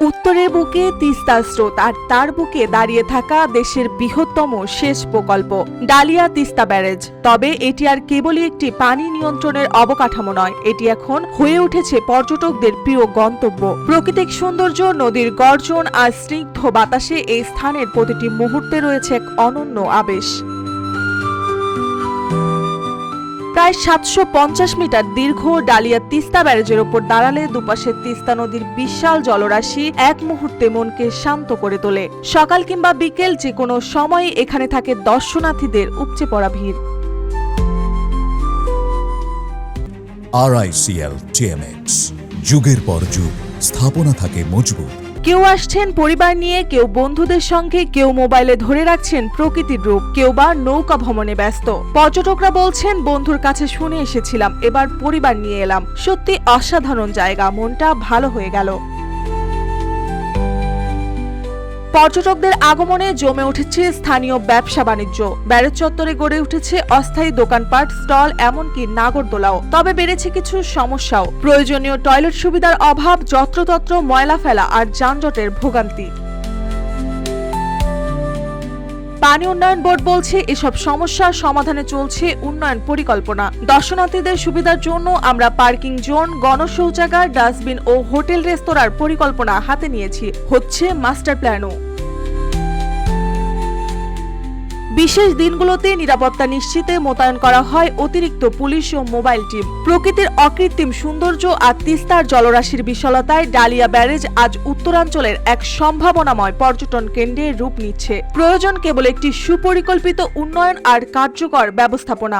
উত্তরের বুকে তিস্তা স্রোত আর তার বুকে দাঁড়িয়ে থাকা দেশের বৃহত্তম সেচ প্রকল্প ডালিয়া তিস্তা ব্যারেজ। তবে এটি আর কেবলই একটি পানি নিয়ন্ত্রণের অবকাঠামো নয়, এটি এখন হয়ে উঠেছে পর্যটকদের প্রিয় গন্তব্য। প্রাকৃতিক সৌন্দর্য, নদীর গর্জন আর স্নিগ্ধ বাতাসে এই স্থানের প্রতিটি মুহূর্তে রয়েছে এক অনন্য আবেশ। প্রায় 750 মিটার দীর্ঘ ডালিয়া তিস্তা ব্যারেজের ওপর দাঁড়ালে দুপাশে তিস্তা নদীর বিশাল জলরাশি এক মুহূর্তে মনকে শান্ত করে তোলে। সকাল কিংবা বিকেল যে কোনো সময় এখানে থাকে দর্শনার্থীদের উপচে পড়া ভিড়। RICL TMX, যুগের পর যুগ স্থাপনা থাকে মজবুত। কেউ আসছেন পরিবার নিয়ে, কেউ বন্ধুদের সঙ্গে, কেউ মোবাইলে ধরে রাখছেন প্রকৃতির রূপ, কেউ বা নৌকা ভ্রমণে ব্যস্ত। পর্যটকরা বলছেন, বন্ধুর কাছে শুনে এসেছিলাম, এবার পরিবার নিয়ে এলাম। সত্যি অসাধারণ জায়গা, মনটা ভালো হয়ে গেল। পর্যটকদের আগমনে জমে উঠেছে স্থানীয় ব্যবসা বাণিজ্য। ব্যারেজ চত্বরে গড়ে উঠেছে অস্থায়ী দোকানপাট, স্টল, এমনকি নাগরদোলাও। তবে বেড়েছে কিছু সমস্যাও। প্রয়োজনীয় টয়লেট সুবিধার অভাব, যত্রতত্র ময়লা ফেলা আর যানজটের ভোগান্তি। পানি উন্নয়ন বোর্ড বলছে, এসব সমস্যার সমাধানে চলছে উন্নয়ন পরিকল্পনা। দর্শনার্থীদের সুবিধার জন্য আমরা পার্কিং জোন, গণশৌচাগার, ডাস্টবিন ও হোটেল রেস্তোরাঁর পরিকল্পনা হাতে নিয়েছি। হচ্ছে মাস্টার প্ল্যানও। বিশেষ দিনগুলোতে নিরাপত্তা নিশ্চিতে মোতায়েন করা হয় অতিরিক্ত পুলিশ ও মোবাইল টিম। প্রকৃতির অকৃত্রিম সৌন্দর্য আর তিস্তার জলরাশির বিশালতায় ডালিয়া ব্যারেজ আজ উত্তরাঞ্চলের এক সম্ভাবনাময় পর্যটন কেন্দ্রের রূপ নিচ্ছে। প্রয়োজন কেবল একটি সুপরিকল্পিত উন্নয়ন আর কার্যকর ব্যবস্থাপনা।